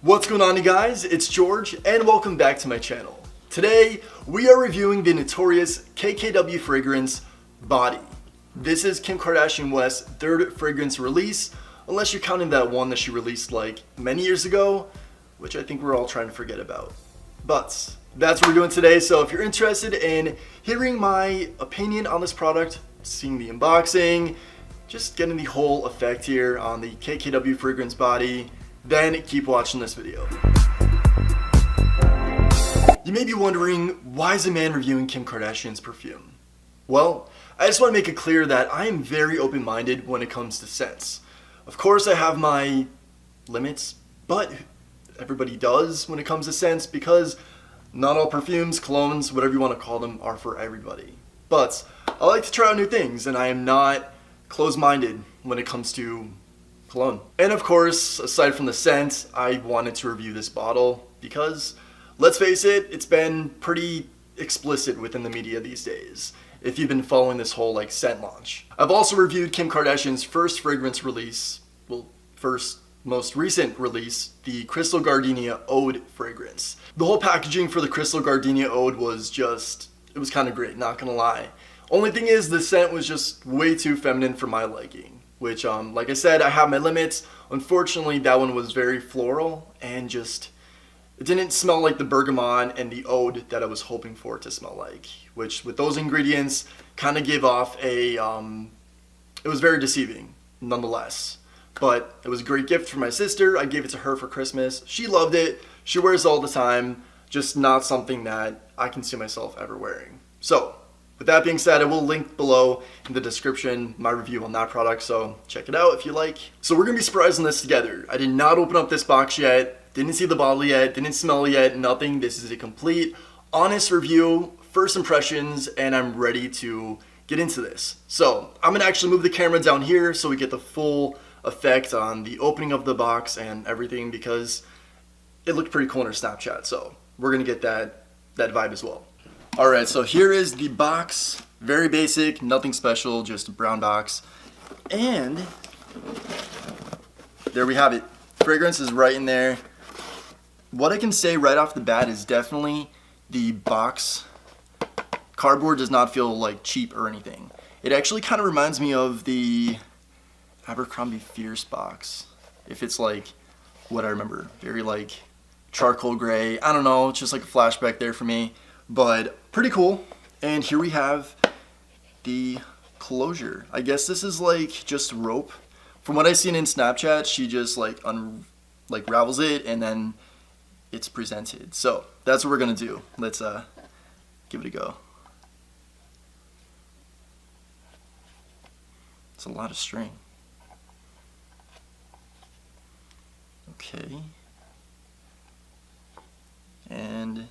What's going on, you guys? It's George and welcome back to my channel. Today we are reviewing the notorious KKW fragrance Body. This is Kim Kardashian West's third fragrance release, unless you're counting that one that she released like many years ago, which I think we're all trying to forget about. But that's what we're doing today, so if you're interested in hearing my opinion on this product, seeing the unboxing, just getting the whole effect here on the KKW fragrance Body, then keep watching this video. You may be wondering, why is a man reviewing Kim Kardashian's perfume? Well, I just want to make it clear that I am very open-minded when it comes to scents. Of course I have my limits, but everybody does when it comes to scents, because not all perfumes, colognes, whatever you want to call them, are for everybody. But I like to try out new things, and I am not closed-minded when it comes to cologne. And of course, aside from the scent, I wanted to review this bottle because, let's face it, it's been pretty explicit within the media these days, if you've been following this whole scent launch. I've also reviewed Kim Kardashian's first fragrance release, first most recent release, the Chrystal Gardenia Ode fragrance. The whole packaging for the Chrystal Gardenia Ode was it was kind of great, not gonna lie. Only thing is, the scent was just way too feminine for my liking. Which, like I said, I have my limits. Unfortunately, that one was very floral and it didn't smell like the bergamot and the Ode that I was hoping for it to smell like. Which, with those ingredients, kind of gave off it was very deceiving, nonetheless. But it was a great gift for my sister. I gave it to her for Christmas. She loved it. She wears it all the time. Just not something that I can see myself ever wearing. So, with that being said, I will link below in the description my review on that product, so check it out if you like. So we're going to be surprising this together. I did not open up this box yet, didn't see the bottle yet, didn't smell it yet, nothing. This is a complete, honest review, first impressions, and I'm ready to get into this. So I'm going to actually move the camera down here so we get the full effect on the opening of the box and everything, because it looked pretty cool on our Snapchat, so we're going to get that vibe as well. Alright, so here is the box. Very basic, nothing special, just a brown box. And there we have it. Fragrance is right in there. What I can say right off the bat is definitely the box cardboard does not feel like cheap or anything. It actually kind of reminds me of the Abercrombie Fierce box. If it's like what I remember. Very charcoal gray. I don't know, it's just like a flashback there for me. But pretty cool. And here we have the closure. I guess this is just rope. From what I've seen in Snapchat, she just ravels it and then it's presented. So that's what we're gonna do. Let's give it a go. It's a lot of string. Okay. And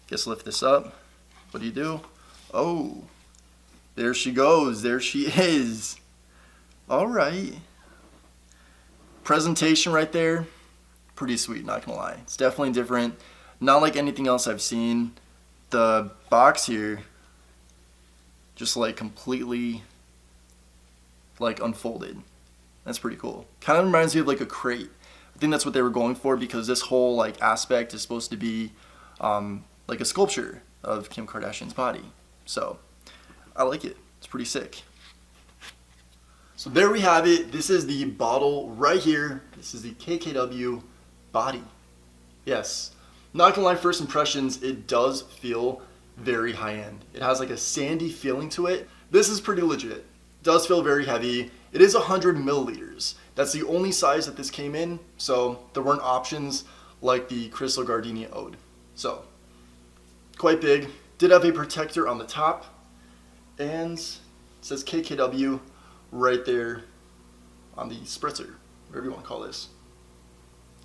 guess lift this up. What do? Oh, there she goes. There she is. All right. Presentation right there. Pretty sweet, not gonna lie. It's definitely different. Not like anything else I've seen. The box here just completely unfolded. That's pretty cool. Kind of reminds me of a crate. I think that's what they were going for, because this whole aspect is supposed to be like a sculpture of Kim Kardashian's body. So I like it. It's pretty sick. So there we have it. This is the bottle right here. This is the KKW Body. Yes. Not gonna lie, first impressions, it does feel very high-end. It has a sandy feeling to it. This is pretty legit. It does feel very heavy. It is 100 milliliters. That's the only size that this came in, so there weren't options like the Chrystal Gardenia Ode. So quite big. Did have a protector on the top, and it says KKW right there on the spritzer, whatever you want to call this.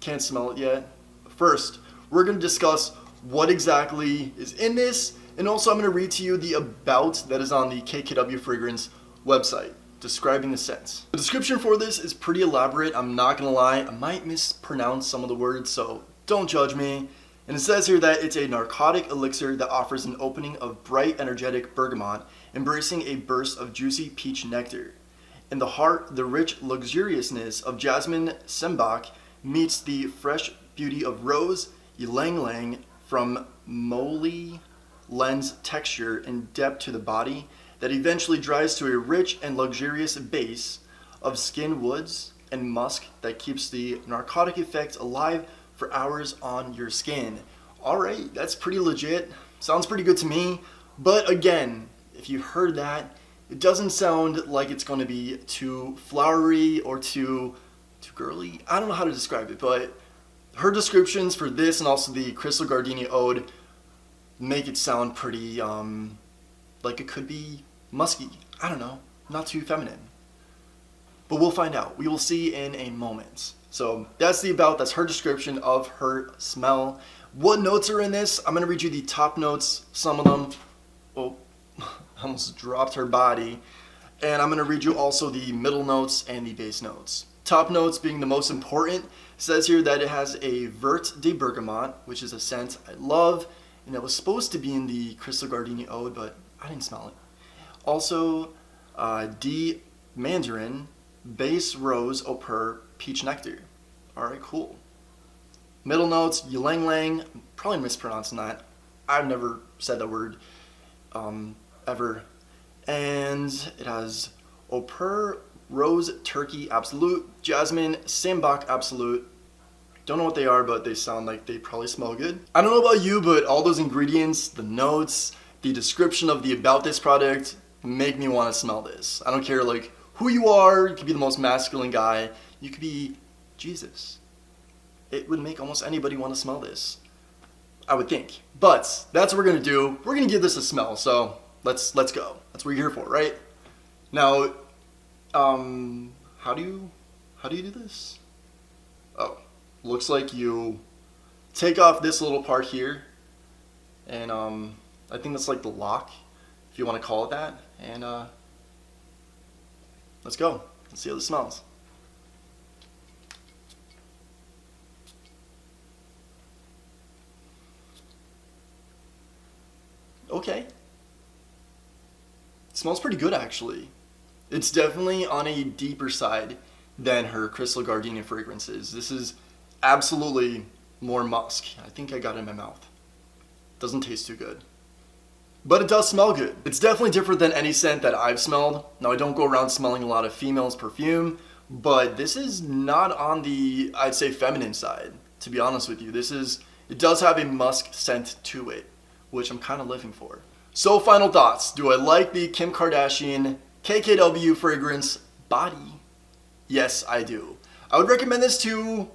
Can't smell it yet. But first, we're going to discuss what exactly is in this, and also I'm going to read to you the about that is on the KKW fragrance website, describing the scents. The description for this is pretty elaborate. I'm not going to lie, I might mispronounce some of the words, so don't judge me. And it says here that it's a narcotic elixir that offers an opening of bright, energetic bergamot, embracing a burst of juicy peach nectar. In the heart, the rich luxuriousness of jasmine, sembach, meets the fresh beauty of rose ylang ylang from moly lends texture and depth to the body that eventually dries to a rich and luxurious base of skin woods and musk that keeps the narcotic effect alive for hours on your skin. Alright, that's pretty legit. Sounds pretty good to me. But again, if you heard that, it doesn't sound like it's going to be too flowery or too girly. I don't know how to describe it, but her descriptions for this and also the Chrystal Gardenia Ode make it sound pretty like it could be musky. I don't know, not too feminine. But we'll find out. We will see in a moment. So that's that's her description of her smell. What notes are in this? I'm going to read you the top notes, some of them. Oh, I almost dropped her body. And I'm going to read you also the middle notes and the base notes. Top notes being the most important, says here that it has a Vert de Bergamot, which is a scent I love, and it was supposed to be in the Chrystal Gardenia Ode, but I didn't smell it. Also, D Mandarin, Base Rose Au Pair, Peach Nectar. Alright, cool. Middle notes, ylang ylang, probably mispronouncing that. I've never said that word ever. And it has Au Pair, Rose, Turkey, Absolute, Jasmine, Sambac, Absolute. Don't know what they are, but they sound like they probably smell good. I don't know about you, but all those ingredients, the notes, the description of the about this product make me want to smell this. I don't care like who you are. You could be the most masculine guy. You could be Jesus. It would make almost anybody want to smell this, I would think. But that's what we're gonna do. We're gonna give this a smell. So let's go. That's what you're here for, right? Now, how do you do this? Oh, looks like you take off this little part here, and I think that's like the lock, if you want to call it that. And let's go. Let's see how this smells. Okay. It smells pretty good actually. It's definitely on a deeper side than her Chrystal Gardenia fragrances. This is absolutely more musk. I think I got it in my mouth. Doesn't taste too good. But it does smell good. It's definitely different than any scent that I've smelled. Now I don't go around smelling a lot of females' perfume, but this is not on the, I'd say, feminine side, to be honest with you. It does have a musk scent to it, which I'm kind of living for. So final thoughts. Do I like the Kim Kardashian KKW fragrance body? Yes, I do. I would recommend this to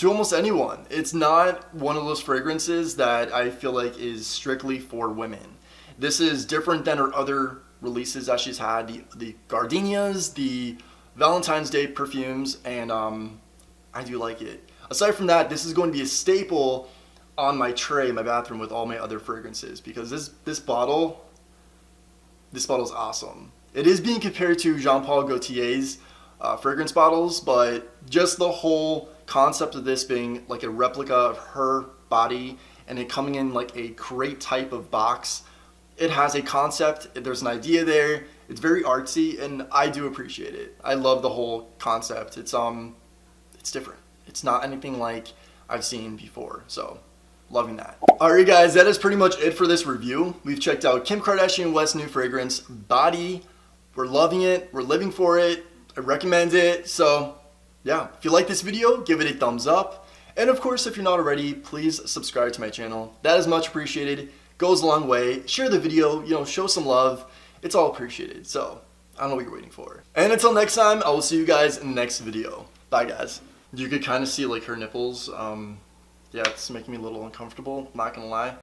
almost anyone. It's not one of those fragrances that I feel like is strictly for women. This is different than her other releases that she's had, the Gardenias, the Valentine's Day perfumes, and I do like it. Aside from that, this is going to be a staple on my tray in my bathroom with all my other fragrances, because this bottle is awesome. It is being compared to Jean Paul Gaultier's fragrance bottles, but just the whole concept of this being like a replica of her body and it coming in like a crate type of box. It has a concept, there's an idea there, it's very artsy, and I do appreciate it. I love the whole concept. It's different. It's not anything like I've seen before, so loving that. Alright guys, that is pretty much it for this review. We've checked out Kim Kardashian West's new fragrance, Body. We're loving it, we're living for it, I recommend it. So yeah, if you like this video, give it a thumbs up. And of course, if you're not already, please subscribe to my channel. That is much appreciated, goes a long way. Share the video, show some love. It's all appreciated. So I don't know what you're waiting for. And until next time, I will see you guys in the next video. Bye guys. You could kind of see like her nipples. Yeah, it's making me a little uncomfortable, not gonna lie.